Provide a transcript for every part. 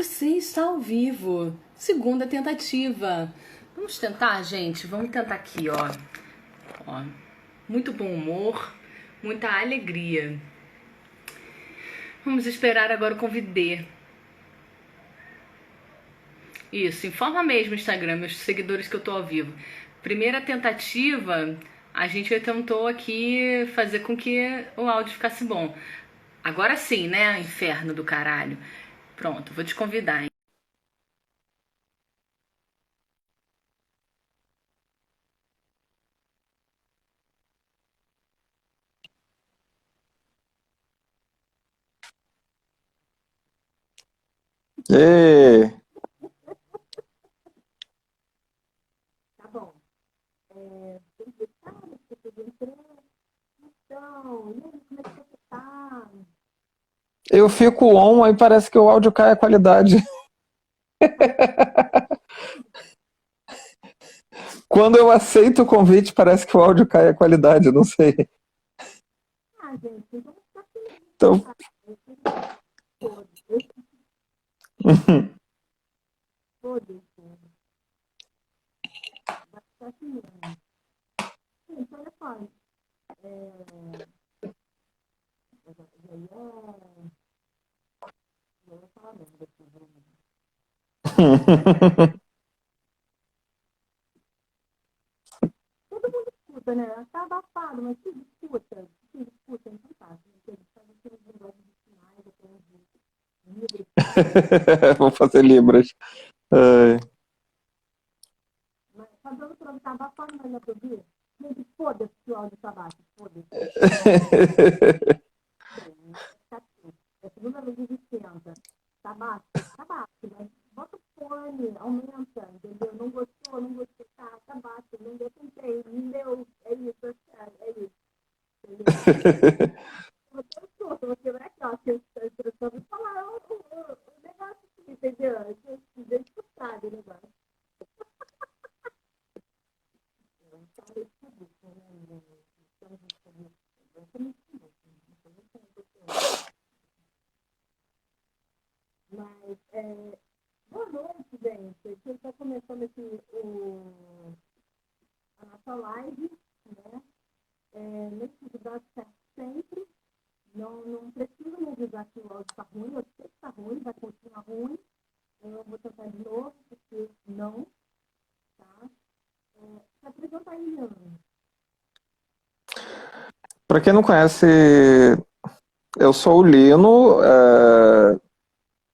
Você está ao vivo. Segunda tentativa. Vamos tentar, gente? Vamos tentar aqui, ó. Ó. Muito bom humor, muita alegria. Vamos esperar agora o convidê. Isso, informa mesmo, Instagram, meus seguidores que eu tô ao vivo. Primeira tentativa, a gente tentou aqui fazer com que o áudio ficasse bom. Agora sim, né, inferno do caralho. Pronto, vou te convidar, hein? E Tá bom. Então, e aí, como é que você tá? eu fico on, aí parece que o áudio cai a qualidade. Quando eu aceito o convite, parece que o áudio cai a qualidade, não sei. Ah, gente, então tá feliz, Então, cara. Foda-se, foda-se, vai ficar assim mesmo. Gente, olha só, já ia falar merda aqui, né? Todo mundo escuta, né? Tá abafado, mas se escuta, então tá. A gente faz aqueles negócios de sinais, aqueles livros, vou fazer Libras. Ai. mas tá dando pra tá abafado, mas não ouvir? Gente, foda-se que o áudio tá baixo, foda-se. Tá aqui. É a segunda vez que a gente tenta. Tá baixo, mas bota o fone, aumenta, entendeu? Não gostou, não gostou, tá baixo, não deu, tentei, não deu, é isso, é isso, entendeu? Você escuta, você vai aqui, ó, você sabe falar o negócio aqui, entendeu? Você deixa escutar o negócio. Sabe, público, né? Estamos no público, estamos no público, mas, boa noite, gente. Aqui está começando aqui a nossa live, né? Nesse episódio que sempre, não precisa me avisar que o áudio está ruim, eu sei que está ruim, vai continuar ruim. Eu vou tentar de novo, porque não, tá? Se apresenta aí, Leandro. Para quem não conhece, eu sou o Lino.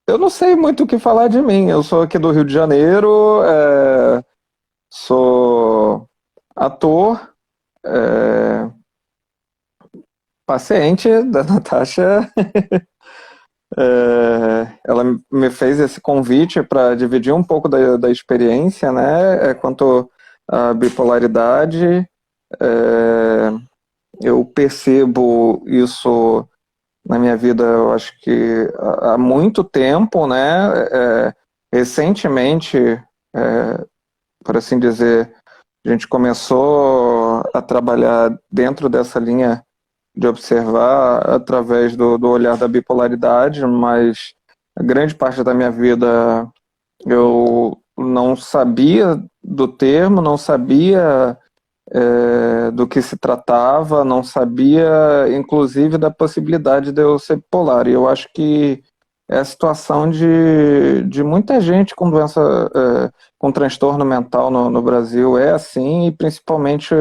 Eu não sei muito o que falar de mim. Eu sou aqui do Rio de Janeiro, sou ator, é, paciente da Natasha. Ela me fez esse convite para dividir um pouco da experiência, né, quanto à bipolaridade. É, eu percebo isso na minha vida, eu acho que há muito tempo, né? Recentemente, por assim dizer, a gente começou a trabalhar dentro dessa linha de observar através do olhar da bipolaridade, mas a grande parte da minha vida eu não sabia do termo, não sabia do que se tratava, não sabia, inclusive, da possibilidade de eu ser bipolar. E eu acho que é a situação de muita gente com doença, com transtorno mental no Brasil é assim, e principalmente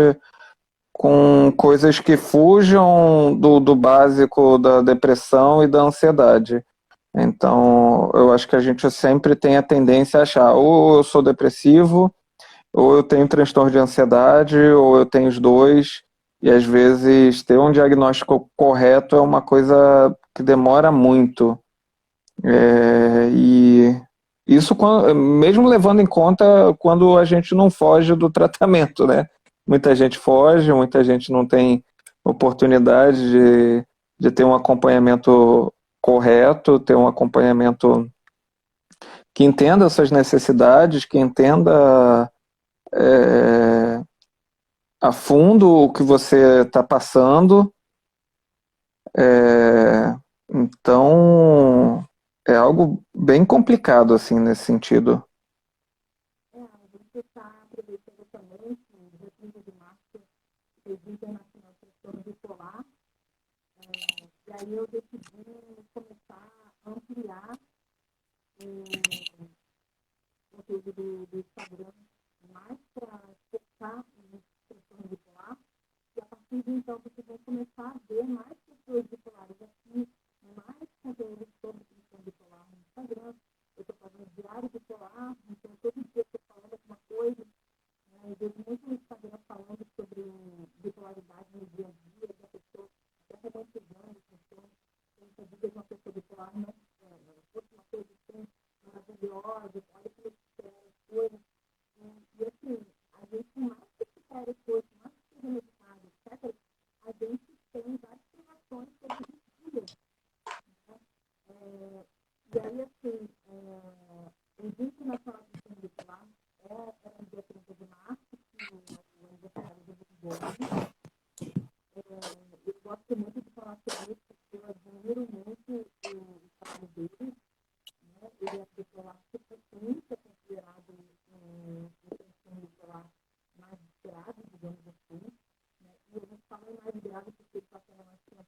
com coisas que fujam do básico da depressão e da ansiedade. Então, eu acho que a gente sempre tem a tendência a achar, ou eu sou depressivo, ou eu tenho transtorno de ansiedade, ou eu tenho os dois, e às vezes ter um diagnóstico correto é uma coisa que demora muito. E isso mesmo levando em conta quando a gente não foge do tratamento, né? Muita gente foge, muita gente não tem oportunidade de ter um acompanhamento correto, ter um acompanhamento que entenda suas necessidades, que entenda é, a fundo o que você está passando. É, então, é algo bem complicado, assim, nesse sentido. A gente está aproveitando também que o dia 30 de março fez o Internacional de Transtorno Bipolar, e aí eu decidi começar a ampliar o conteúdo do Instagram mais para focar no transtorno bipolar. E a partir de então, vocês vão começar a ver mais pessoas bipolares aqui, mais conteúdo sobre transtorno bipolar no Instagram. Eu estou fazendo diário bipolar, então todo dia eu estou falando alguma coisa. Eu vejo muito no Instagram falando sobre bipolaridade no dia a dia, da pessoa, até como estudando, tem dias uma pessoa bipolar não fosse uma coisa assim maravilhosa, olha como eles fizeram as coisas. E assim, a gente mais que supera as coisas, mais que seja medicado, etc., a gente tem várias informações sobre os dias. Né? E aí, assim, o Dia Internacional do Transtorno Bipolar é no dia 30 de março, que o aniversário do Bob. Eu gosto muito de falar sobre isso, porque eu admiro muito o trabalho dele. Né? Ele é bipolar super 30, é considerado um transtorno bipolar mais grave, digamos assim. Né? E a gente fala mais grave porque ele está sendo mais tempo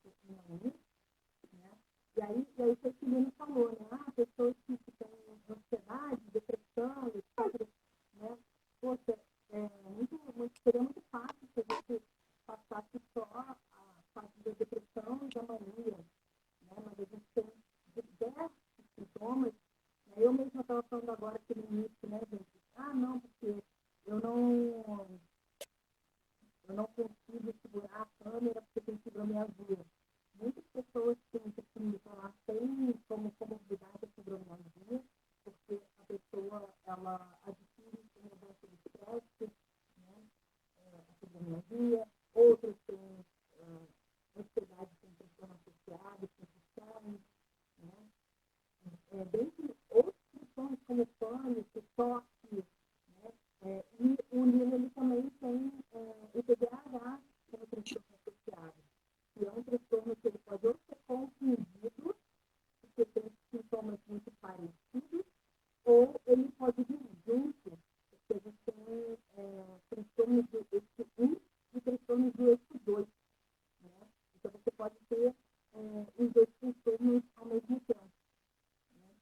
né? E aí foi o que o Lino falou, né? Pessoas que têm ansiedade, depressão, etc., né? Poxa, seria muito fácil se a gente passasse só a parte da depressão e da mania, né? Mas a gente tem diversos sintomas, né? Eu mesma estava falando agora aqui no início, né, gente? Não, porque eu não, eu não consigo segurar a câmera porque tem fibromialgia. Muitas pessoas que têm transtorno bipolar têm como comorbidade a fibromialgia, porque a pessoa ela adquire uma mudança de estresse, né, a fibromialgia, outras têm ansiedade com transtorno associado, compulsões, né, dentre outros transtornos como pânico, toque, né, e o Lino ele também tem o TDAH como transtorno associado, que é um transtorno que ele pode ou ser confundido, porque tem sintomas muito parecidos, ou ele pode vir junto, porque a gente tem transtornos do eixo 1 e transtornos do eixo 2. Né? Então, você pode ter os dois transtornos ao mesmo tempo. Né?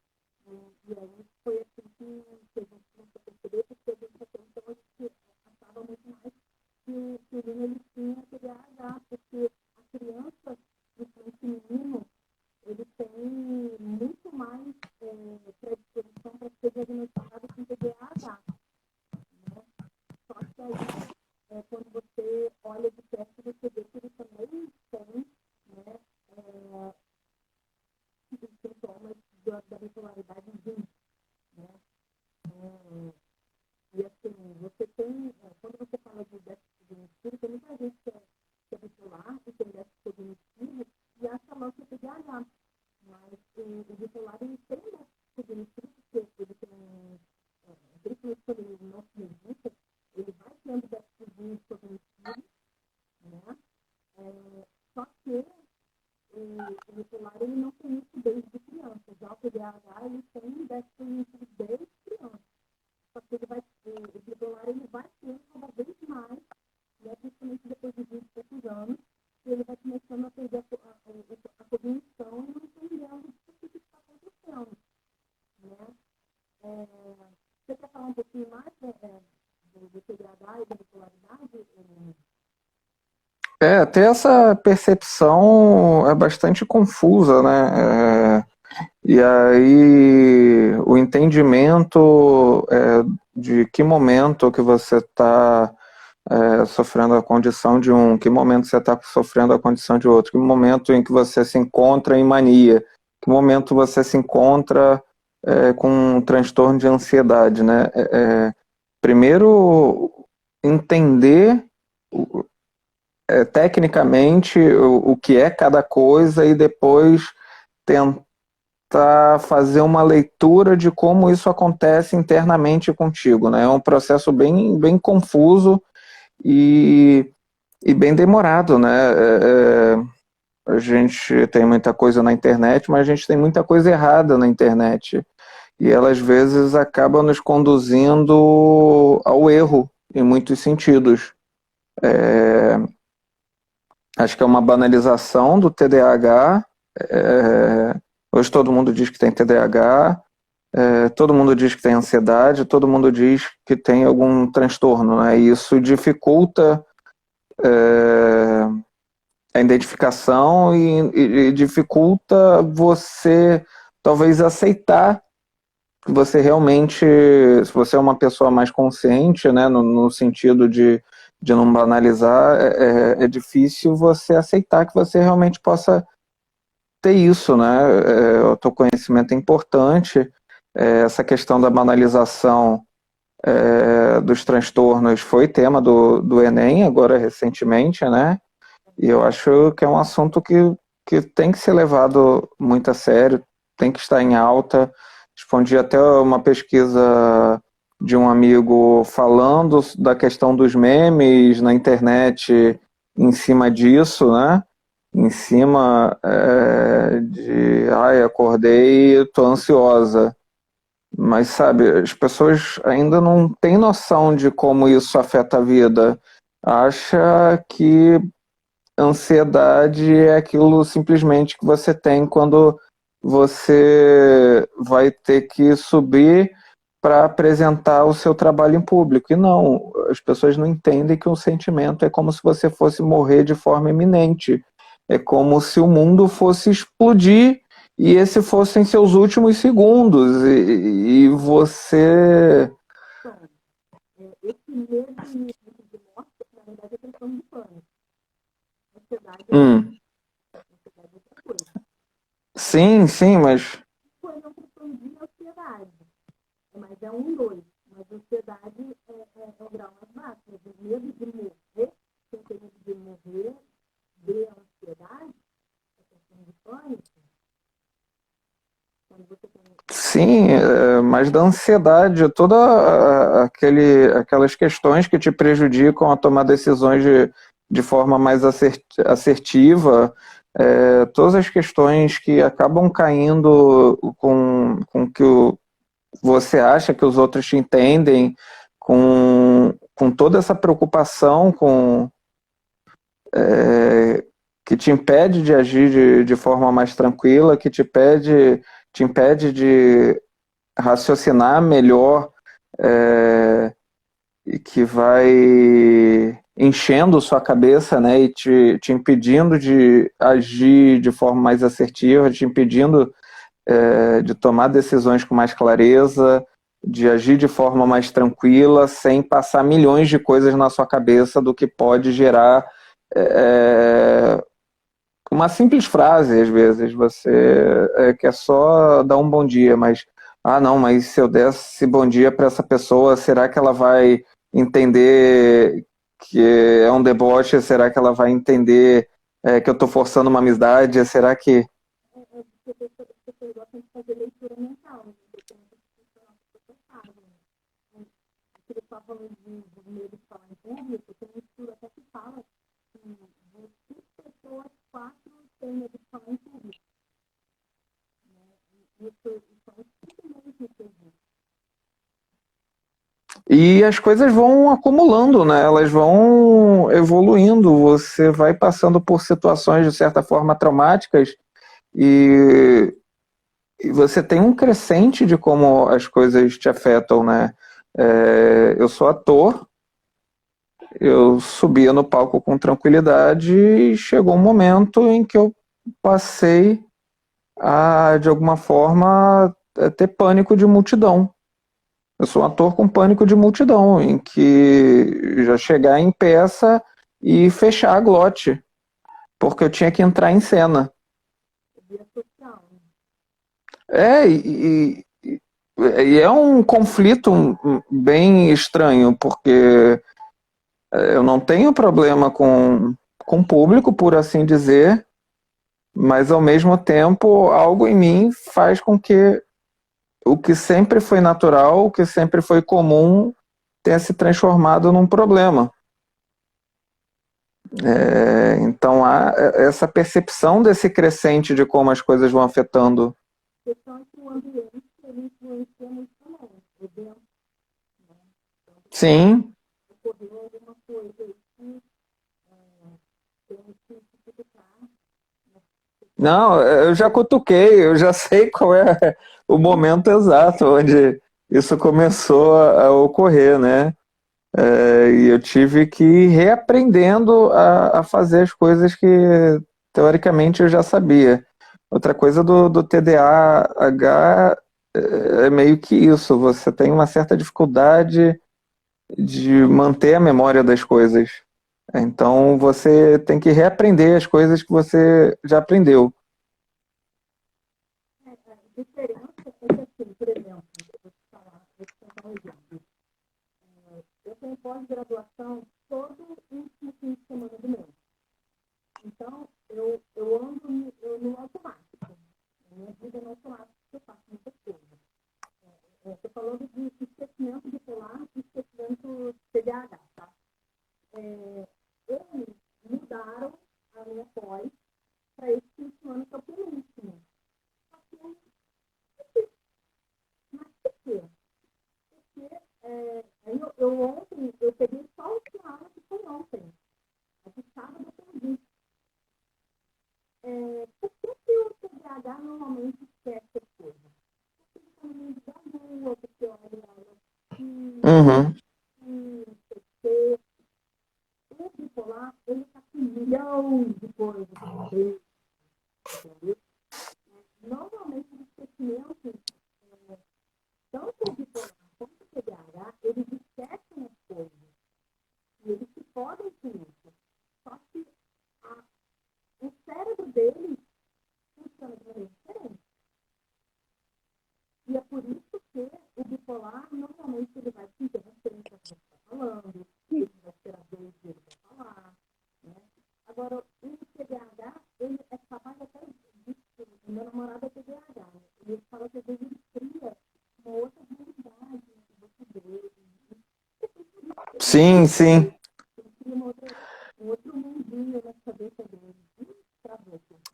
E aí foi assim que a gente começou a perceber, porque a gente até então a gente achava muito mais que o Lino ele tinha TDAH, porque a criança, principalmente menino, ele tem muito mais predisposição para ser diagnosticado com TDAH. Né? Só que aí, quando você olha de perto, você vê que ele também tem, né, sintomas da bipolaridade 20. Né? E assim, você tem, quando você fala de déficit cognitivo, tem muita gente que é bipolar e tem déficit cognitivo e acha logo que é TDAH. Mas o bipolar ele tem déficit cognitivo, porque ele tem, principalmente quando ele não se medica, ele vai tendo déficit cognitivo, né? Só que o bipolar ele não tem isso desde criança. Já o TDAH ele tem déficit cognitivo desde criança. Só que o bipolar ele vai tendo cada vez mais, né, principalmente depois de 20 e poucos anos, e ele vai começando a perder a cognição e não entendendo o que está acontecendo. Né? Você quer falar um pouquinho mais do TDAH e da bipolaridade? Ter essa percepção é bastante confusa, né? E aí o entendimento de que momento que você está sofrendo a condição de um, que momento você está sofrendo a condição de outro, que momento em que você se encontra em mania, que momento você se encontra com um transtorno de ansiedade, né? Primeiro entender tecnicamente o que é cada coisa e depois tentar fazer uma leitura de como isso acontece internamente contigo, né? É um processo bem, bem confuso e bem demorado, né? a gente tem muita coisa na internet, mas a gente tem muita coisa errada na internet. E ela, às vezes, acaba nos conduzindo ao erro, em muitos sentidos. Acho que é uma banalização do TDAH. Hoje todo mundo diz que tem TDAH, todo mundo diz que tem ansiedade, todo mundo diz que tem algum transtorno, né? E isso dificulta a identificação e dificulta você talvez aceitar que você realmente, se você é uma pessoa mais consciente, né, no sentido de não banalizar, é difícil você aceitar que você realmente possa ter isso, né? O autoconhecimento é importante. Essa questão da banalização dos transtornos foi tema do Enem, agora recentemente, né? E eu acho que é um assunto que tem que ser levado muito a sério, tem que estar em alta. Respondi até uma pesquisa de um amigo falando da questão dos memes na internet em cima disso, né? Em cima de, ai, acordei, tô ansiosa. Mas, sabe, as pessoas ainda não têm noção de como isso afeta a vida. Acha que ansiedade é aquilo simplesmente que você tem quando você vai ter que subir para apresentar o seu trabalho em público. E não, as pessoas não entendem que um sentimento é como se você fosse morrer de forma iminente. É como se o mundo fosse explodir e esse fossem seus últimos segundos. E você. Então, esse medo de morte, na verdade, é questão de pânico. Ansiedade é Hum, outra coisa. sim, sim, mas. Foi não questão de ansiedade, mas é um dois. Mas ansiedade é o grau mais baixo. O medo de morrer, sem ter medo de morrer, de ansiedade, é questão de pânico. Quando você tem. Sim, mas da ansiedade, aquelas questões que te prejudicam a tomar decisões de forma mais assertiva, todas as questões que acabam caindo com o que você acha que os outros te entendem, com toda essa preocupação que te impede de agir de forma mais tranquila, que te impede de raciocinar melhor, e que vai enchendo sua cabeça, né, e te impedindo de agir de forma mais assertiva, te impedindo de tomar decisões com mais clareza, de agir de forma mais tranquila, sem passar milhões de coisas na sua cabeça do que pode gerar uma simples frase, às vezes, você quer só dar um bom dia, mas, ah, não, mas se eu desse bom dia para essa pessoa, será que ela vai entender que é um deboche? Será que ela vai entender que eu estou forçando uma amizade? Será que... Você gosta de fazer leitura mental, né? Você tem que funcionar com você sabe, né? Você está falando de medo de falar em público, tem um estudo até que fala que de 5 pessoas, 4 têm medo de falar em público. Né? Isso é um estudo mesmo que existe. E as coisas vão acumulando, né? Elas vão evoluindo, você vai passando por situações, de certa forma, traumáticas e você tem um crescente de como as coisas te afetam, né? Eu sou ator, eu subia no palco com tranquilidade e chegou um momento em que eu passei a, de alguma forma, ter pânico de multidão. Eu sou um ator com pânico de multidão, em que já chegar em peça e fechar a glote, porque eu tinha que entrar em cena. Via social, né? É, e é um conflito bem estranho, porque eu não tenho problema com o público, por assim dizer, mas ao mesmo tempo algo em mim faz com que o que sempre foi natural, o que sempre foi comum, tenha se transformado num problema. Então há essa percepção desse crescente de como as coisas vão afetando. A questão é que o ambiente ele influencia muito também. O dentro, né? Então, Sim, ocorreu alguma coisa aí que tem que se ficar, né? não, eu já cutuquei, eu já sei qual é o momento exato onde isso começou a ocorrer, né? E eu tive que ir reaprendendo a fazer as coisas que teoricamente eu já sabia. Outra coisa do TDAH é meio que isso, você tem uma certa dificuldade de manter a memória das coisas. Então você tem que reaprender as coisas que você já aprendeu. A diferença é que, assim, por exemplo, vou te contar um exemplo. Eu tenho pós-graduação todo último fim de semana do mês. Então, eu ando no automático. Minha vida é no automático, eu faço muitas coisas. Estou falando de esquecimento bipolar e esquecimento TDAH, tá? Eles mudaram a minha pós para esse fim de semana que é o penúltimo. Só que mas por quê? Porque ontem, eu peguei só a última aula que foi ontem. A de sábado eu perdi. Por que o TDAH normalmente esquece as coisas? Porque ele está no mundo da lua, porque olha aula Uhum. que o bipolar, ele está com milhões de coisas na cabeça, entendeu? Normalmente, os esquecimentos, tanto o bipolar quanto o TDAH, eles esquecem as coisas. E eles se podem com isso. Só que o cérebro deles funciona de maneira diferente. E é por isso que o bipolar, normalmente, ele vai se interromper enquanto você está falando, ele vai esperar 2 dias para falar, né? Agora, o TDAH, ele é capaz até disso. O meu namorado é TDAH, né? Ele fala que às vezes ele cria uma outra realidade na cabeça dele. Sim, sim. Ele cria um outro mundinho na cabeça dele. Travou, travou.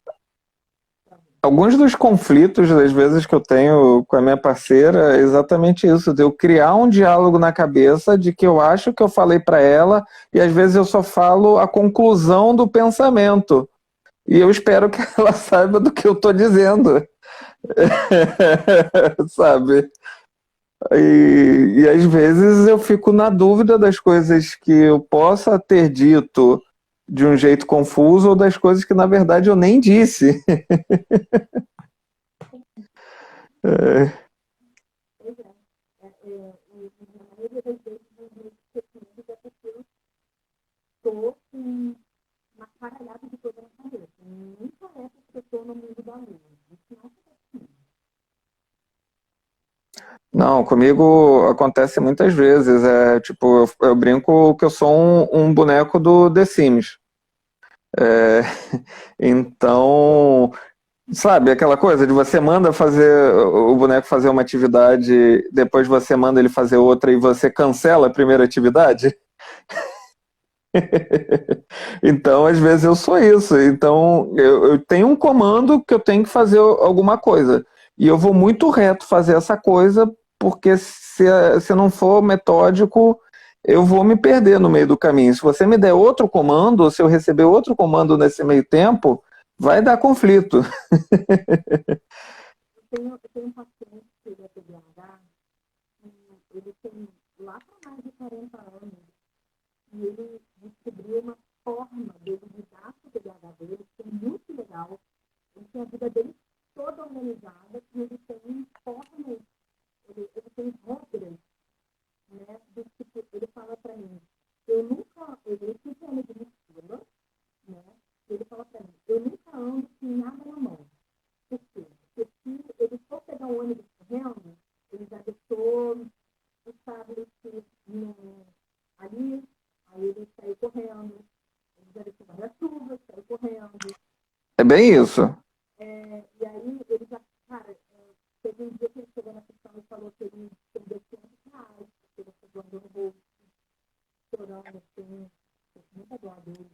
Alguns dos conflitos, às vezes, que eu tenho com a minha parceira é exatamente isso, de eu criar um diálogo na cabeça de que eu acho que eu falei para ela e às vezes eu só falo a conclusão do pensamento. E eu espero que ela saiba do que eu estou dizendo. Sabe? E às vezes eu fico na dúvida das coisas que eu possa ter dito de um jeito confuso ou das coisas que na verdade eu nem disse. Pois é. Na maioria das vezes, os meus esquecimentos é porque eu estou com uma caralhada de coisa na cabeça. Nunca é porque eu estou no mundo da lua. Isso não acontece. Não, comigo acontece muitas vezes. Tipo, eu brinco que eu sou um boneco do The Sims. É, então, sabe, aquela coisa de você manda fazer o boneco fazer uma atividade, depois você manda ele fazer outra e você cancela a primeira atividade? Então, às vezes eu sou isso. Então, eu tenho um comando que eu tenho que fazer alguma coisa. E eu vou muito reto fazer essa coisa, porque se não for metódico, eu vou me perder no meio do caminho. Se você me der outro comando, ou se eu receber outro comando nesse meio tempo, vai dar conflito. Eu tenho um paciente que ele é TDAH, e ele tem lá para mais de 40 anos, e ele descobriu uma forma dele lidar com o TDAH dele, que é muito legal. Ele tem a vida dele toda organizada, e ele tem formas, ele tem regras, né? Do tipo, ele fala para mim, eu nunca, ele sempre anda de mochila, né? Ele fala para mim, eu nunca ando com nada na mão. Por quê? Porque se ele for pegar um ônibus correndo, ele já deixou o tablet ali, aí ele saiu correndo, ele já deixou guarda-chuva, saiu correndo. É bem isso. E aí ele já, cara, teve um dia que ele chegou na questão e falou que ele perdeu R$ 500, porque ele chegou no bolso, chorando assim, muita dó dele.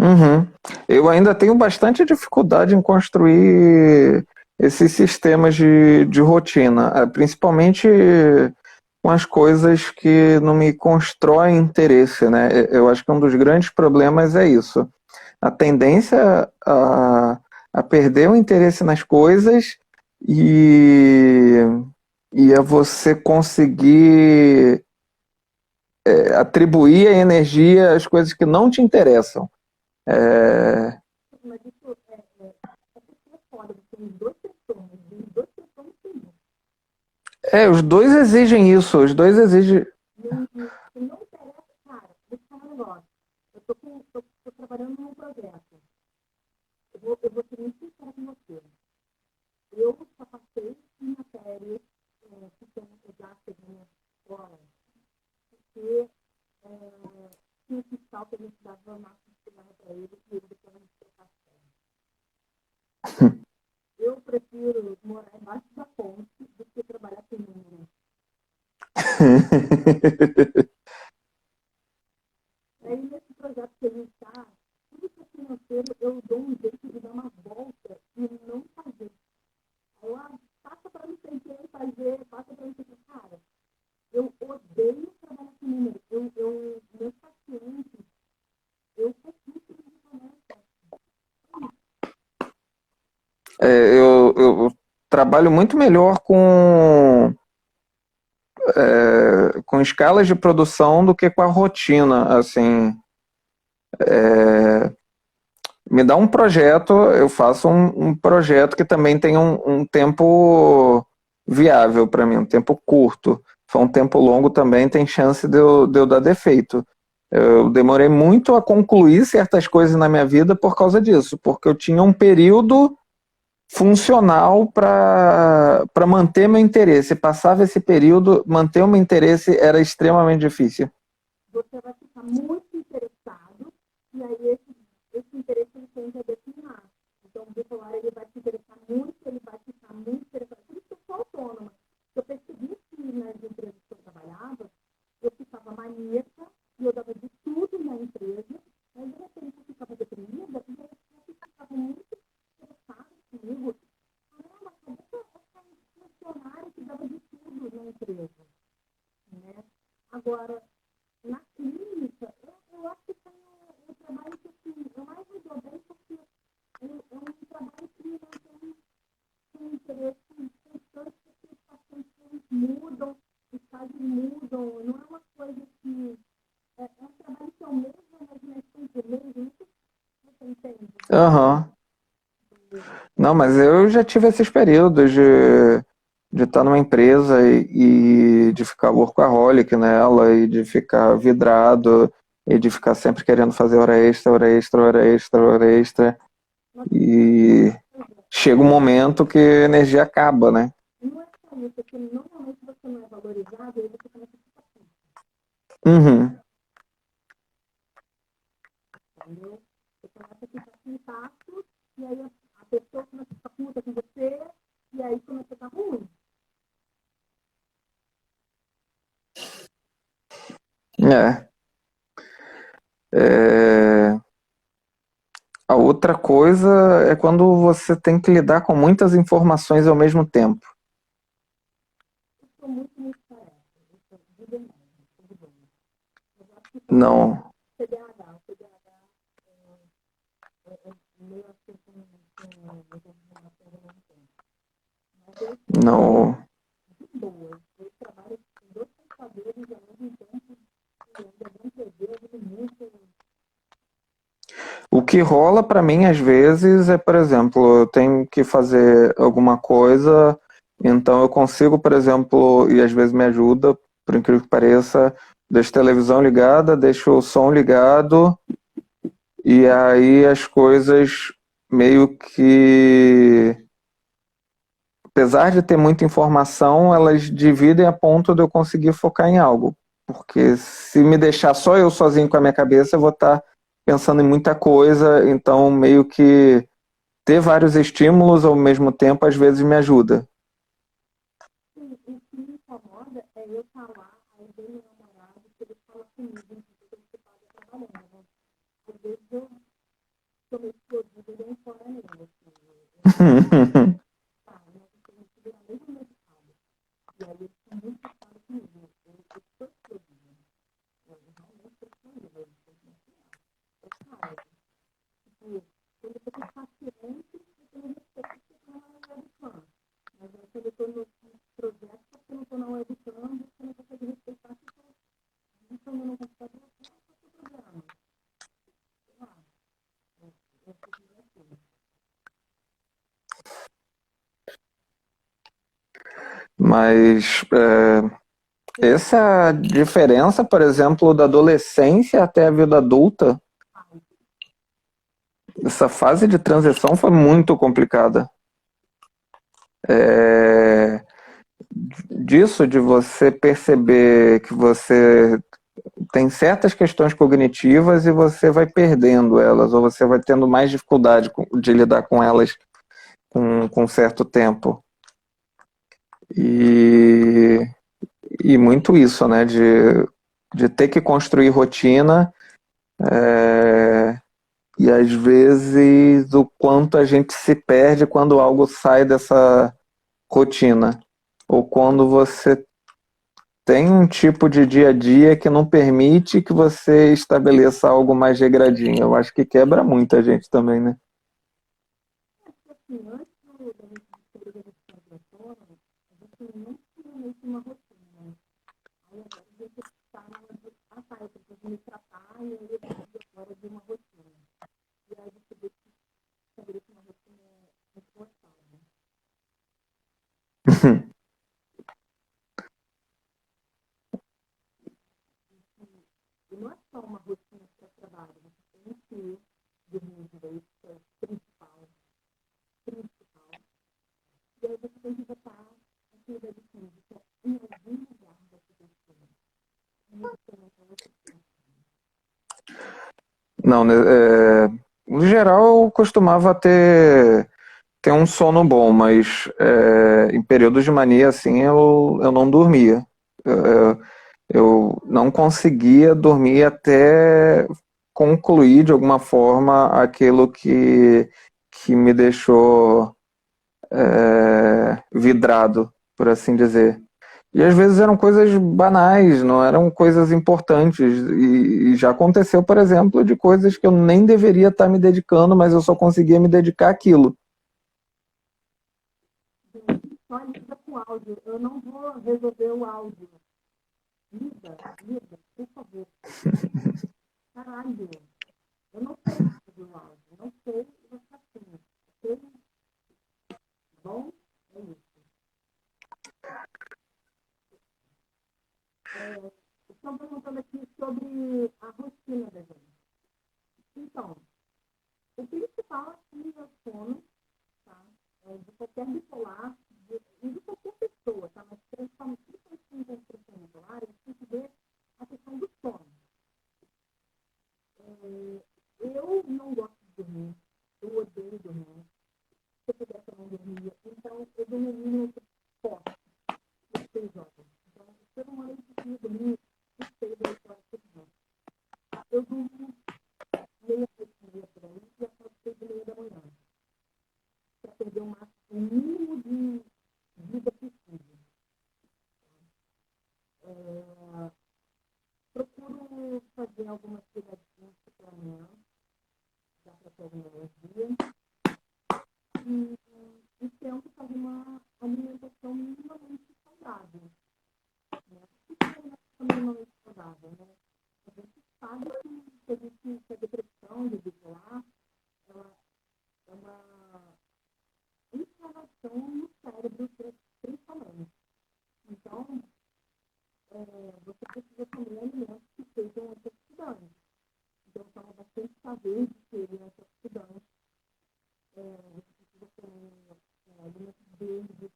Uhum. Eu ainda tenho bastante dificuldade em construir esses sistemas de rotina, principalmente com as coisas que não me constroem interesse, né? Eu acho que um dos grandes problemas é isso. A tendência a perder o interesse nas coisas e, e a você conseguir atribuir a energia às coisas que não te interessam. É, Mas isso é porque é foda, você tem dois pessoas, sim. os dois exigem isso, os dois exigem. Não interessa, cara, deixa eu falar um negócio. Tô trabalhando num projeto. Eu vou ser muito sincera com você. Eu só passei em matérias que são exatas na minha escola, porque tinha um fiscal que a gente dava máximo de cigarro para ele e ele depois não trocar férias. Eu prefiro morar embaixo da ponte do que trabalhar com números. Aí, nesse projeto que ele está, tudo que é financeiro, eu dou um jeito de dar uma volta e não fazer. Aí eu, passa para não sei quem fazer, passa para não sei quem. Cara, eu odeio trabalhar com números. Meus pacientes, eu consigo honesta. Eu trabalho muito melhor com escalas de produção do que com a rotina, assim. Me dá um projeto, eu faço um projeto que também tem um tempo viável para mim, um tempo curto. Se for um tempo longo também tem chance de eu dar defeito. Eu demorei muito a concluir certas coisas na minha vida por causa disso, porque eu tinha um período funcional para manter meu interesse. Passava esse período, manter o meu interesse era extremamente difícil. Você vai ficar muito interessado e aí esse interesse ele tende a declinar. Então, o bipolar ele vai se interessar muito, ele vai ficar muito interessado. Por isso que eu sou autônoma. Eu percebi que nas empresas que eu trabalhava, eu ficava maníaca e eu dava de tudo na empresa, mas de repente eu ficava deprimida e aí eu ficava muito interessada comigo. Caramba, cadê essa funcionária que dava de tudo na empresa? Né? Agora, na clínica, eu acho que tem um trabalho que assim, eu mais me dou bem porque é um trabalho que não tem interesse constante, porque os pacientes mudam, os casos mudam, não é uma coisa que. É um trabalho que é o mesmo, mas não é sempre o mesmo, não sei se você entende. Aham. Não, mas eu já tive esses períodos de estar numa empresa e de ficar workaholic nela e de ficar vidrado e de ficar sempre querendo fazer hora extra, hora extra, hora extra, hora extra. Mas, E chega um momento que a energia acaba, né? não é só isso, é que normalmente você não é valorizado e aí você começa a ficar triste, Uhum. entendeu? Você começa a ficar sem impacto e aí a pessoa começa a ficar puta com você e aí começa a ficar ruim. É. É. A outra coisa é quando você tem que lidar com muitas informações ao mesmo tempo. Eu sou muito tarefa, eu sou de demais, sou de bom. Eu acho que também Não, o TDAH meio assim com uma coisa não tem. Mas eu sou não. de boa. Eu trabalho com dois computadores ao mesmo tempo e ainda não perder muito. O que rola para mim às vezes é, por exemplo, eu tenho que fazer alguma coisa, então eu consigo, por exemplo, e às vezes me ajuda, por incrível que pareça, deixo a televisão ligada, deixo o som ligado, e aí as coisas meio que, apesar de ter muita informação, elas dividem a ponto de eu conseguir focar em algo. Porque se me deixar só eu sozinho com a minha cabeça, eu vou estar pensando em muita coisa, então meio que ter vários estímulos ao mesmo tempo às vezes me ajuda. Sim, o que me incomoda é eu estar lá, aí vem meu namorado, que ele fala comigo enquanto eu estou trabalhando. Às vezes eu sou meio explosiva, eu dou um fora nele, assim. Tá, né? Eu tenho que segurar mesmo medicado. E aí eles são muito preocupados comigo. Eu sou explosiva. Eu realmente sou explosiva. Eu sou emocional. Eu saio. Tipo, quando eu tô com paciente, eu tenho respeito porque eu tô na webcam. Mas aí, quando eu tô no projeto, porque eu não tô na webcam, você não consegue respeitar que eu tô funcionando no computador, qual é o seu problema? Sei lá. Eu fico assim. Mas essa diferença, por exemplo, da adolescência até a vida adulta, essa fase de transição foi muito complicada. É, disso de você perceber que você tem certas questões cognitivas e você vai perdendo elas, ou você vai tendo mais dificuldade de lidar com elas com certo tempo. E, e muito isso, né? De ter que construir rotina, é, e às vezes o quanto a gente se perde quando algo sai dessa rotina. Ou quando você tem um tipo de dia a dia que não permite que você estabeleça algo mais regradinho. Eu acho que quebra muita gente também, né? Assim, antes da gente descobrir a questão de autônomo, a gente não tinha meio que uma rotina, né? Aí agora a gente está numa de, tá, eu preciso me tratar e aí eu preciso agora de uma rotina. E aí você vê que estabelecer uma rotina é esforçada, né? E não é só uma rotina para trabalho, você tem que dormir direito, que é principal, principal. E aí você tem que botar atividade física em algum lugar da sua rotina. E isso também para você. Não, né, no geral eu costumava ter um sono bom, mas em períodos de mania assim eu não dormia. Eu, eu não conseguia dormir até concluir de alguma forma aquilo que me deixou vidrado, por assim dizer. E às vezes eram coisas banais, não eram coisas importantes. E já aconteceu, por exemplo, de coisas que eu nem deveria estar me dedicando, mas eu só conseguia me dedicar àquilo. Gente, só lida com áudio. Eu não vou resolver o áudio. Lida, lida, por favor. Caralho. Eu não sei fazer o áudio. Eu não sei, vai ficar assim. Ok? Bom, é isso. Estão perguntando aqui sobre a rotina da gente. Então, o principal aqui é o sono, tá? De qualquer bipolar, de qualquer pessoa, tá? Mas principalmente quem tem transtorno bipolar, a gente tem que ver a questão do sono. Eu não gosto de dormir, eu odeio dormir. Se eu pudesse, eu não dormia. Então, eu dormia muito forte, por 6 horas. Então, o ser humano precisa dormir de 6 a 8 horas por dia. Eu durmo meia dia por aí e até 6h30 da manhã, para perder o mínimo de vida possível. Procuro fazer algumas pegadinhas pela manhã, dá para ter alguma energia, e tento fazer uma alimentação minimamente saudável. Né? O que é uma alimentação minimamente saudável? Né? A gente sabe que a depressão de bipolar ela é uma inflamação no cérebro, principalmente. Então, você precisa comer alimentos que sejam antioxidantes. Então, fala bastante saber de que ele é antioxidante. Você precisa comer alimentos verdes.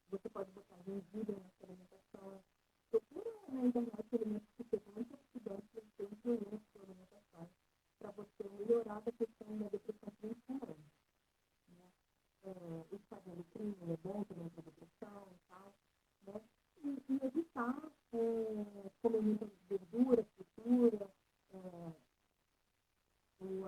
Você pode botar gengibre na sua alimentação. Procura na internet alimentos que sejam antioxidantes para você incluir na sua alimentação, para você melhorar a questão da depressão principalmente. Né? O chá de alecrim é bom também para depressão e tal. Né? E evitar comer muita gordura, fritura, o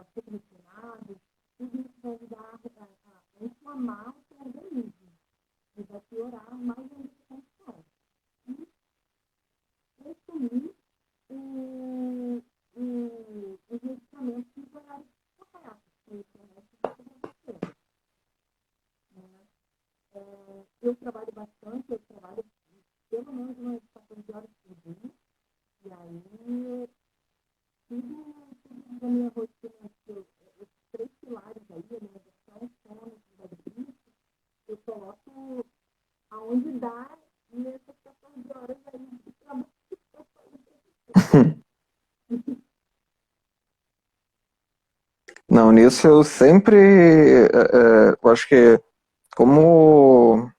Eu trabalho bastante, eu trabalho pelo menos umas 14 horas por dia, e aí tudo da minha rotina, os três pilares aí, alimentação, sono, atividade, eu coloco aonde dá e essas 14 horas aí de trabalho. Não, nisso eu sempre, eu acho que como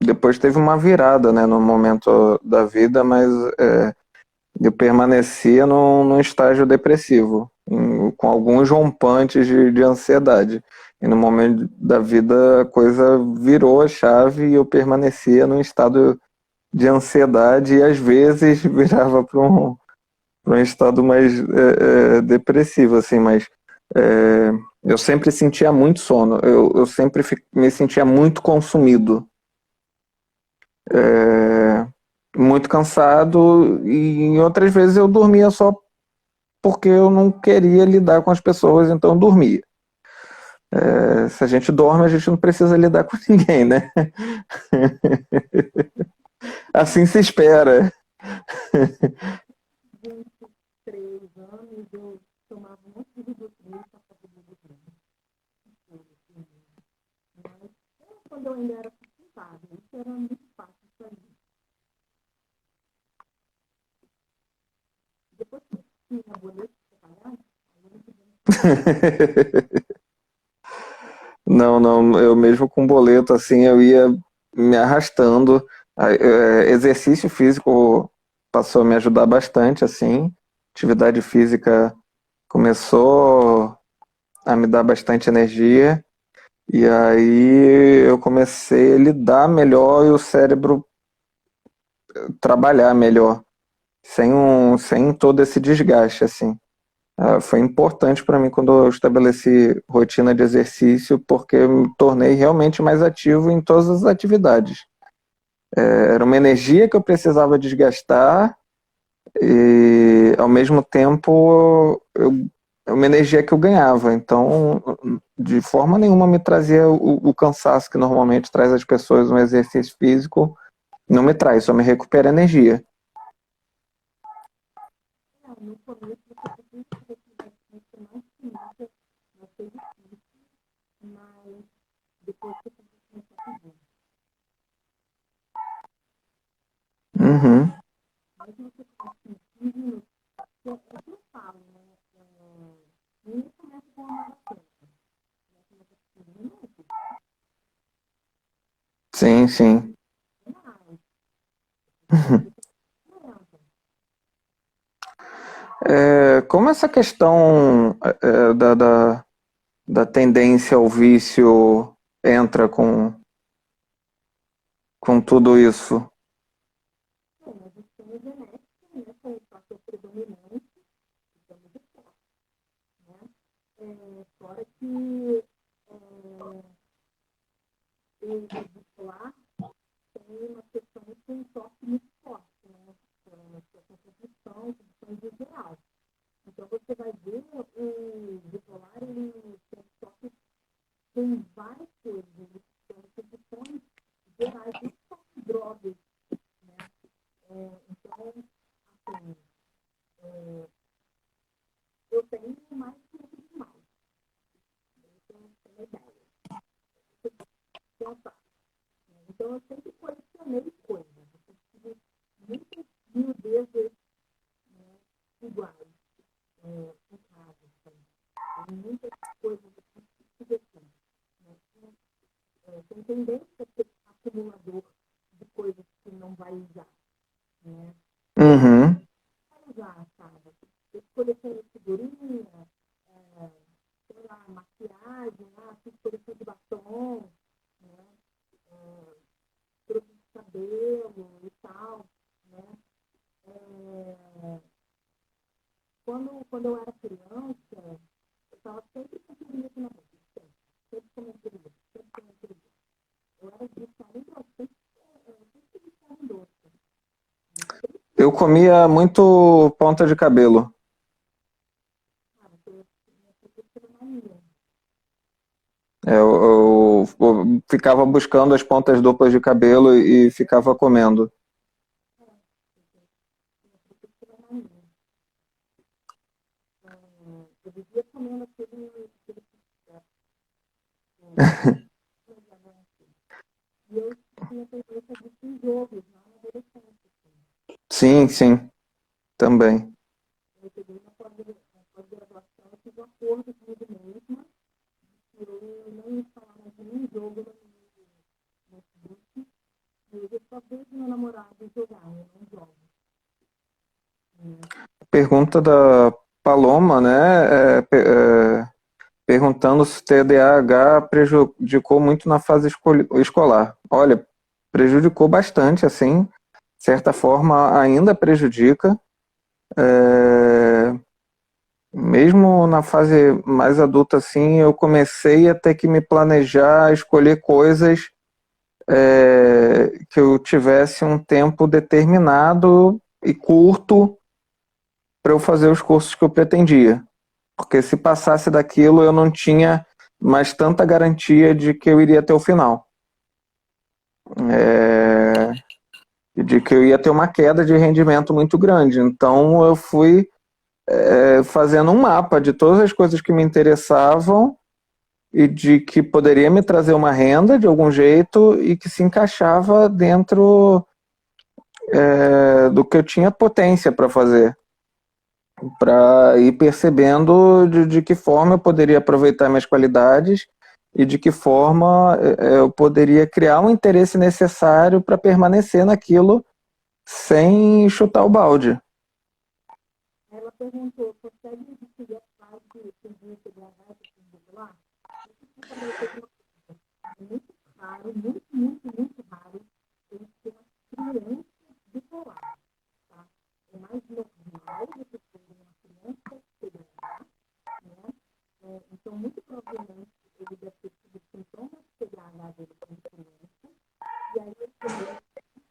depois teve uma virada, né, no momento da vida, mas eu permanecia num estágio depressivo, com alguns rompantes de ansiedade. E no momento da vida a coisa virou a chave e eu permanecia num estado de ansiedade e às vezes virava para um estado mais depressivo, assim, mas é, eu sempre sentia muito sono, eu sempre me sentia muito consumido, é, muito cansado, e em outras vezes eu dormia só porque eu não queria lidar com as pessoas, então eu dormia. Se a gente dorme, a gente não precisa lidar com ninguém, né? Assim se espera. 23 anos, eu tomava um monte de Rivotril para poder dormir. Mas quando eu ainda era sustentável, isso era muito fácil para mim. Depois que eu tinha boleto para pagar, aí eu não podia. Não, não, eu mesmo com boleto, assim, eu ia me arrastando. Exercício físico passou a me ajudar bastante, assim. Atividade física começou a me dar bastante energia. E aí eu comecei a lidar melhor e o cérebro trabalhar melhor, sem todo esse desgaste, assim. Foi importante para mim quando eu estabeleci rotina de exercício, porque eu me tornei realmente mais ativo em todas as atividades. Era uma energia que eu precisava desgastar e, ao mesmo tempo, uma energia que eu ganhava. Então, de forma nenhuma me trazia o cansaço que normalmente traz às pessoas um exercício físico. Não me traz, só me recupera energia. Não, no começo você tem que ter atividade mais finita, vai ser difícil, mas depois você tem que começar a fazer. Uhum. Mas se você começa com 15 minutos, é o que eu falo, né? Ninguém começa com uma maratona, né? Começa com 15 minutos, Sim, sim. mais, você tem 40. Como essa questão da tendência ao vício entra com tudo isso? Bom, a gente tem a genética, né? Com o fator predominante, então, de forte, né? Fora que o bipolar tem uma questão com um toque muito forte, né? Com composição, condições em geral. Então, você vai ver o bipolar, ele tem toque com várias coisas, ele tem condições gerais, não só com drogas, né? Então, assim, eu tenho mais tempo demais, então, tem uma ideia. Pensar. Então, eu sempre colecionei coisas. Eu tive muitas miudezas, né, iguais em casa. Assim. Tem muitas coisas assim, que tive assim. Né? Tem tendência a ser acumulador de coisas que não vai usar. Né? Uhum. Vai usar, sabe? Eu colecionei figurinha, é, sei lá, maquiagem, fiz coleção de batom, né? Trouxe de cabelo e tal. Né? Quando eu era criança, eu estava sempre com pirulito na boca. Sempre comendo pirulito, sempre comendo pirulito. Eu era viciada em doce, sempre viciada em doce. Eu comia muito ponta de cabelo. Cara, eu tinha essa mania. ficava buscando as pontas duplas de cabelo e ficava comendo. Eu vivia comendo aquele e eu tinha tendência de jogos na adolescência. Sim, sim, também. Eu peguei uma pós-graduação, eu fiz um acordo comigo mesma, que eu não ia falar mais nenhum jogo no notebook, e eu só vejo meu namorado jogar, eu não jogo. Pergunta da Paloma, né? Perguntando se o TDAH prejudicou muito na fase escolar. Olha, prejudicou bastante, assim, de certa forma ainda prejudica. É, Mesmo na fase mais adulta, assim, eu comecei a ter que me planejar, escolher coisas que eu tivesse um tempo determinado e curto para eu fazer os cursos que eu pretendia. Porque se passasse daquilo, eu não tinha mais tanta garantia de que eu iria até o final. É, e de que eu ia ter uma queda de rendimento muito grande. Então eu fui fazendo um mapa de todas as coisas que me interessavam e de que poderia me trazer uma renda de algum jeito e que se encaixava dentro do que eu tinha potência para fazer, para ir percebendo de que forma eu poderia aproveitar minhas qualidades e de que forma eu poderia criar um interesse necessário para permanecer naquilo sem chutar o balde. Ela perguntou, consegue distinguir a fase de TDAH e bipolar? Eu também tenho uma coisa, é muito raro, muito raro, eu ter uma criança bipolar, tá? É mais normal você ter uma criança TDAH, né? Então, muito provavelmente, ele deve ter tido sintomas de TDAH dele quando criança, e aí ele tem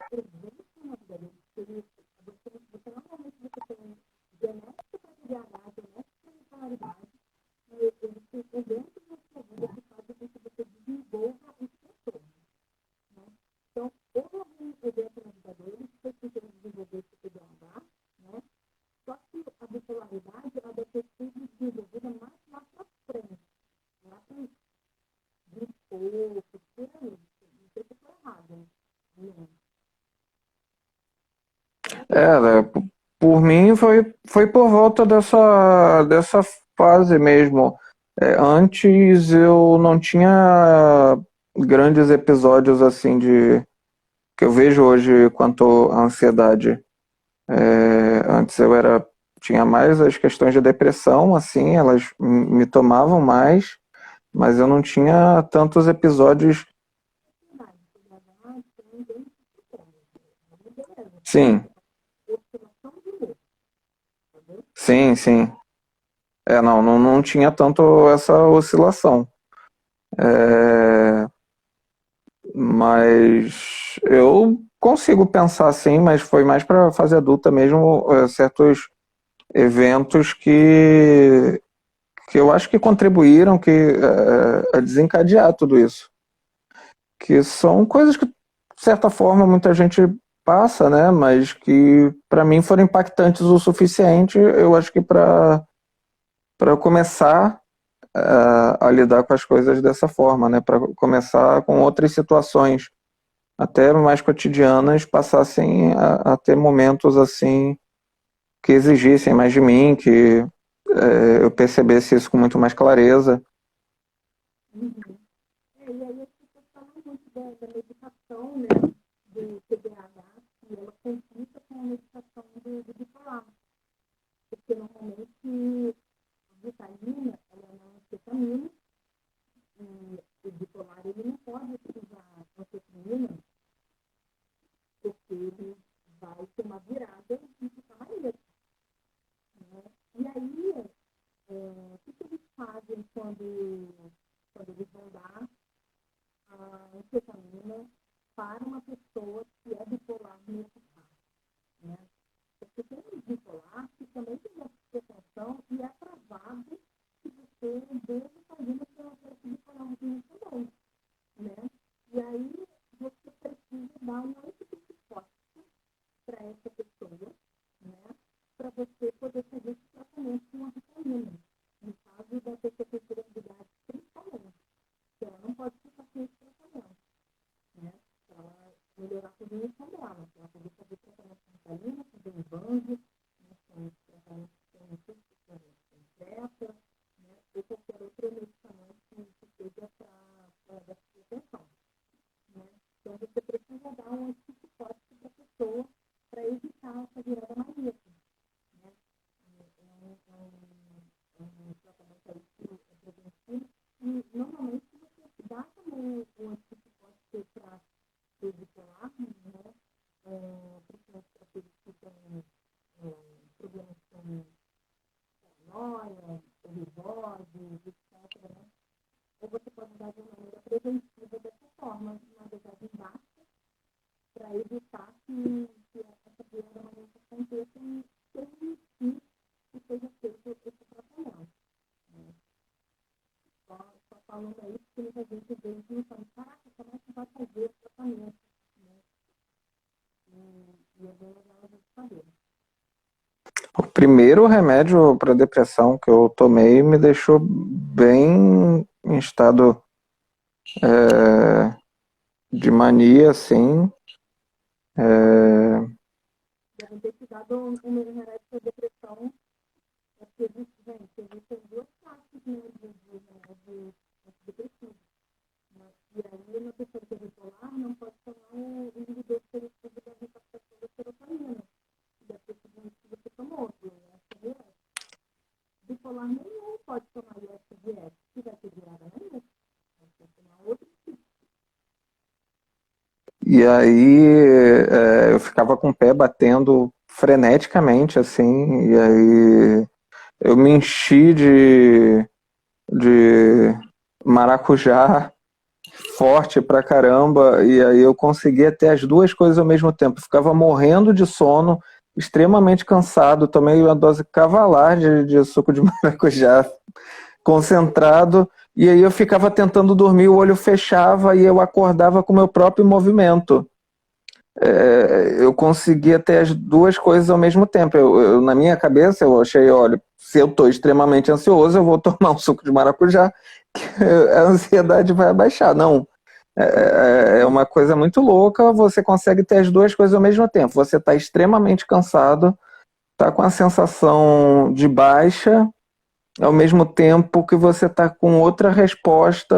presente na vida dele, porque você normalmente você tem genética para TDAH, genética para bipolaridade, e eles têm eventos na sua vida que fazem com que você desenvolva os transtornos, né? Então, houve algum evento na vida dele que fez com que ele desenvolvesse o TDAH, né? Só que a bipolaridade, ela deve ter sido desenvolvida mais lá para frente, lá para 20 e pouco, por aí. Não sei se eu estou errada, né? Né, por mim foi por volta dessa fase mesmo. Antes eu não tinha grandes episódios assim de que eu vejo hoje quanto à ansiedade. Antes tinha mais as questões de depressão, assim, elas me tomavam mais, mas eu não tinha tantos episódios. Sim, sim, sim. Não tinha tanto essa oscilação. É, mas eu consigo pensar assim, mas foi mais para fase adulta mesmo, certos eventos que eu acho que contribuíram a desencadear tudo isso. Que são coisas que, de certa forma, muita gente passa, né? Mas que para mim foram impactantes o suficiente, eu acho que para eu começar a lidar com as coisas dessa forma, né? Para começar com outras situações, até mais cotidianas, passassem a ter momentos assim que exigissem mais de mim, que eu percebesse isso com muito mais clareza. E aí as pessoas falam muito da medicação, né, do TDAH, e ela conflita com a medicação do bipolar, porque normalmente a vitamina, ela é uma anfetamina, e o bipolar, ele não pode utilizar anfetamina, porque ele vai ter uma virada e ficar maneiro, né? E aí, o que eles fazem quando eles vão dar a anfetamina para uma pessoa que é bipolar nesse caso, né? Porque tem um bipolar que também tem uma pretensão e é provado que você deve fazer uma terapia bipolar também, né? dar um antipsicótico para essa pessoa, né? Para você poder fazer esse tratamento com a vitamina. No caso da pessoa com hiperatividade, principalmente, que ela não pode ficar sem esse tratamento, né? Para ela melhorar a cognição dela, para ela poder fazer tratamento com vitamina, fazer um banjo, né? Com tratamento com pressa, né? Ou qualquer outro medicamento que seja para dar atenção, né? Então, você precisa dar um antipsicótico para a pessoa para evitar essa virada maníaca, né? É um tratamento aí que é preventivo e, normalmente, você dá também o antipsicótico para o bipolar, né? Principalmente para aqueles que têm problemas com paranoia, nervose, etc., né? Ou você pode dar de maneira preventiva dessa forma, na verdade, baixa, para evitar que essa virada maníaca aconteça e permitir que seja feito esse tratamento, né? Só falando aí, porque muita gente vem pensando, caraca, como é que vai fazer o tratamento, né? E é bem legal a gente saber. O primeiro remédio para depressão que eu tomei me deixou bem em estado de mania, assim. Devem ter te dado um remédio para depressão, porque existem duas classes, né, de remédio antidepressivo, né? E aí, uma pessoa que é bipolar não pode tomar o inibidor seletivo da recaptação da serotonina, que deve ter sido isso que você tomou, do ISDS. Bipolar nenhum pode tomar ISDS, que vai ter virada na isso. Vai tomar outro tipo. E aí eu ficava com o pé batendo freneticamente, assim, e aí eu me enchi de maracujá forte pra caramba, e aí eu conseguia ter as duas coisas ao mesmo tempo. Eu ficava morrendo de sono, extremamente cansado, tomei uma dose cavalar de suco de maracujá concentrado, e aí eu ficava tentando dormir, o olho fechava e eu acordava com o meu próprio movimento. Eu conseguia ter as duas coisas ao mesmo tempo. Na minha cabeça, eu achei, olha, se eu estou extremamente ansioso, eu vou tomar um suco de maracujá, que a ansiedade vai abaixar. Não, é uma coisa muito louca, você consegue ter as duas coisas ao mesmo tempo. Você está extremamente cansado, está com a sensação de baixa, ao mesmo tempo que você está com outra resposta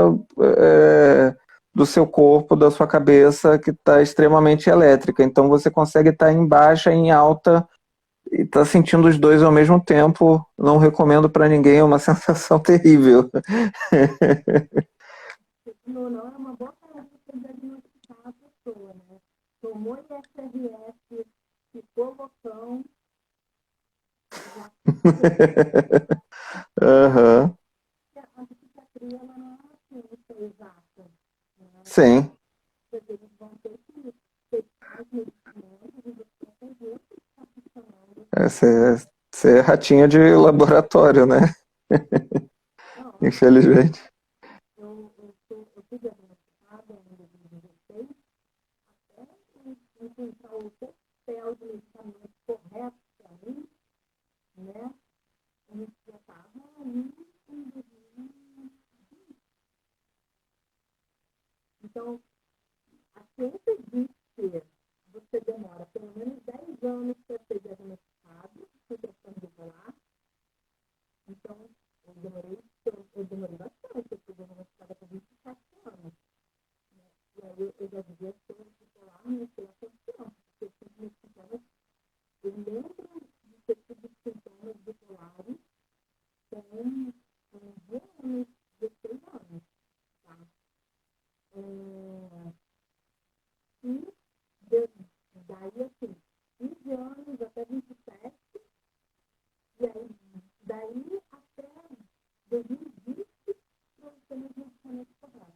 do seu corpo, da sua cabeça, que está extremamente elétrica. Então você consegue estar em baixa, em alta, e está sentindo os dois ao mesmo tempo. Não recomendo para ninguém, é uma sensação terrível. Não é uma boa forma de você diagnosticar a pessoa, né? Tomou ISRS, ficou loucão, já Uhum. a psiquiatria ela não é uma ciência exata, né? Sim, Eles vão ter que testar os medicamentos e você entender o que está funcionando. você é ratinha de laboratório, né? Não, Infelizmente. eu fui diagnosticada em 2016 até encontrar o coquetel de medicamento correto para mim, né? A gente já estava ali em 2000. Então, a ciência diz que você demora pelo menos 10 anos para ser diagnosticado com transtorno bipolar. Então, eu demorei bastante, eu fui diagnosticada com 27 anos. Né? E aí eu já devia ser bipolar, não sei há quanto tempo, porque eu tive meus sintomas, eu lembro de ter tido sintomas bipolares com 11 anos, 16 anos, tá? E daí, assim, 15 anos até 27, e aí, daí até 2020, eu tenho medicamento cobrado.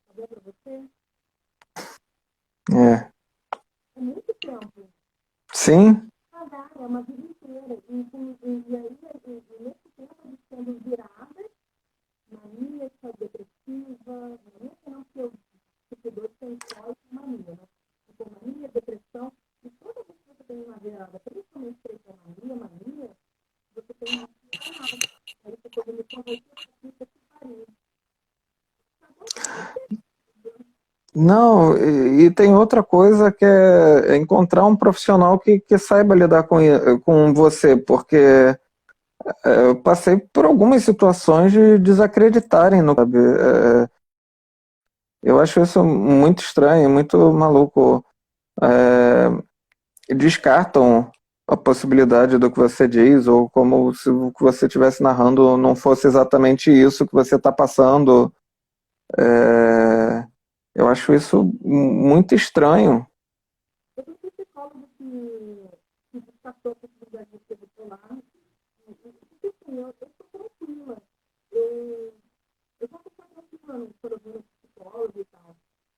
Sabia para você? É. É muito tempo. Sim, Pagar, é uma vida inteira. E aí, nesse tempo, eles tendo viradas, maníaca, depressiva, maníaca não, porque o tipo 2 tem pós-mania, né? Não, e tem outra coisa que é encontrar um profissional que saiba lidar com você, porque eu passei por algumas situações de desacreditarem, sabe? Eu acho isso muito estranho, muito maluco. Descartam a possibilidade do que você diz, ou como se o que você estivesse narrando não fosse exatamente isso que você está passando. É, eu acho isso muito estranho. Eu tenho um psicólogo que descartou a possibilidade de ser bipolar. Porque, assim, eu sou tranquila. Eu, eu vou ficar tranquila quando eu vou no psicólogo e tal.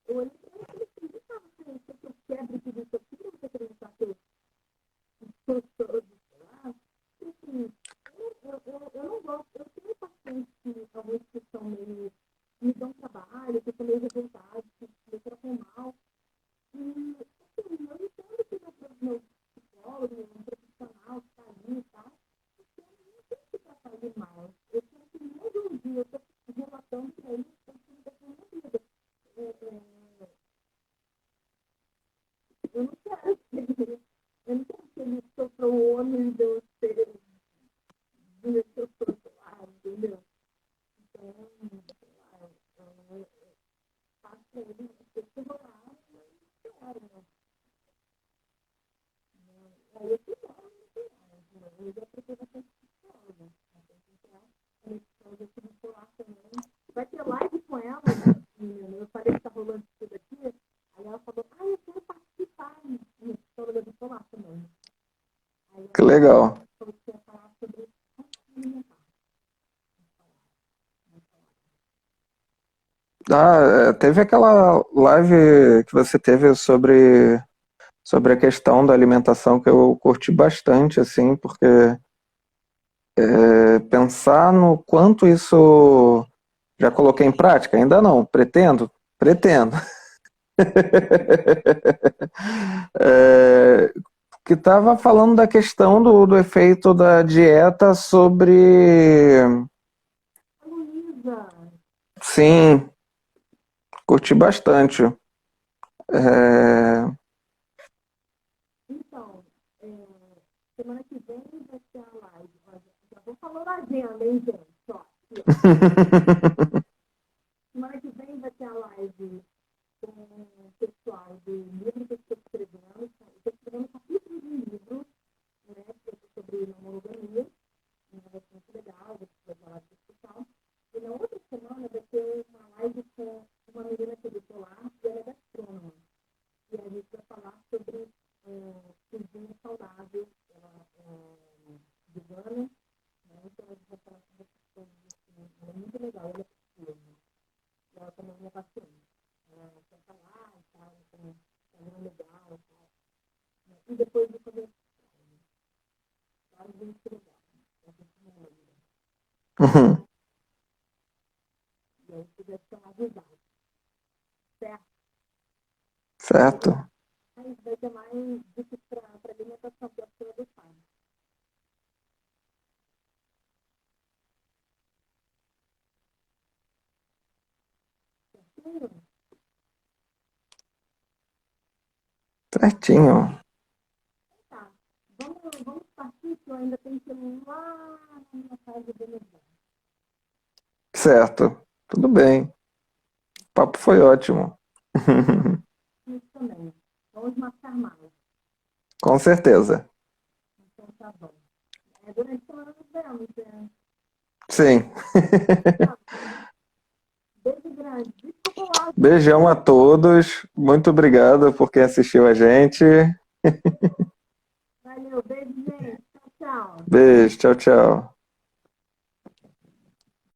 Eu olhei pra ele e falei assim, sabe, se eu quebro tudo isso aqui, você acreditar que eu sou bipolar? Assim, eu não gosto, eu tenho pacientes, alguns que são meio, me dão trabalho, que são meio revoltados, que me tratam mal. E, assim, eu entendo que meu psicólogo, um profissional que está ali e tal, porque eu não tenho que tratar ele mal. Eu tenho que, mesmo um dia, eu estou relatando para ele que eu tenho que minha vida. É, eu não quero que eu não quero que ele sofra o ônus de eu ser do que eu sou, lá, entendeu? Então, sei lá, eu faço para ele, eu fico lá, eu quero, né? Aí eu fui lá, eu já procurei bastante psicóloga. Eu tive por lá também. Vai ter live com ela, menina. Eu falei que tá rolando tudo aqui. Aí ela falou, eu quero participar no psicóloga do Polar também. Aí Que ela legal. falou que ia falar sobre alimentar. Teve aquela live que você teve sobre a questão da alimentação que eu curti bastante, assim, porque pensar no quanto isso já coloquei em prática, ainda não, pretendo. É, que estava falando da questão do efeito da dieta sobre. Luísa, Sim, curti bastante. É, então, semana que vem vai ter a live. Já vou falando a agenda, hein, gente? Ó, aqui, ó. Semana que vem vai ter a live com o pessoal do livro que eu estou escrevendo. Estou escrevendo capítulos de um livro, né, sobre monogamia. Vai ser muito legal, vai falar disso e tal. E na outra semana vai ter uma live com uma menina que é bipolar e ela é gastrônoma. E a gente vai falar sobre cozinha saudável, ela é vegana, né? Então a gente vai falar sobre essas coisas assim. Ela é muito legal, ela é psicóloga. E ela também é paciente. Ela quer falar e tal, então ela é legal e tal. E depois de fazer vários muito legal. A gente não lembra. uhum, E aí você deve ter uma avisado, certo? certo, Mas vai ter mais dicas para alimentação para a do pai. Certinho? certinho, Tá. Vamos partir, que eu ainda tenho que ir lá na minha casa do meu irmão. certo, tudo bem. O papo foi ótimo. Isso também. Vamos marcar mais. Com certeza. Então tá bom. Durante a semana nos vemos, né? Sim. Tá. Beijo grande. Desculpa lá. Beijão a todos. Muito obrigado por quem assistiu a gente. Valeu. Beijo, gente. Tchau, tchau. Beijo, tchau, tchau.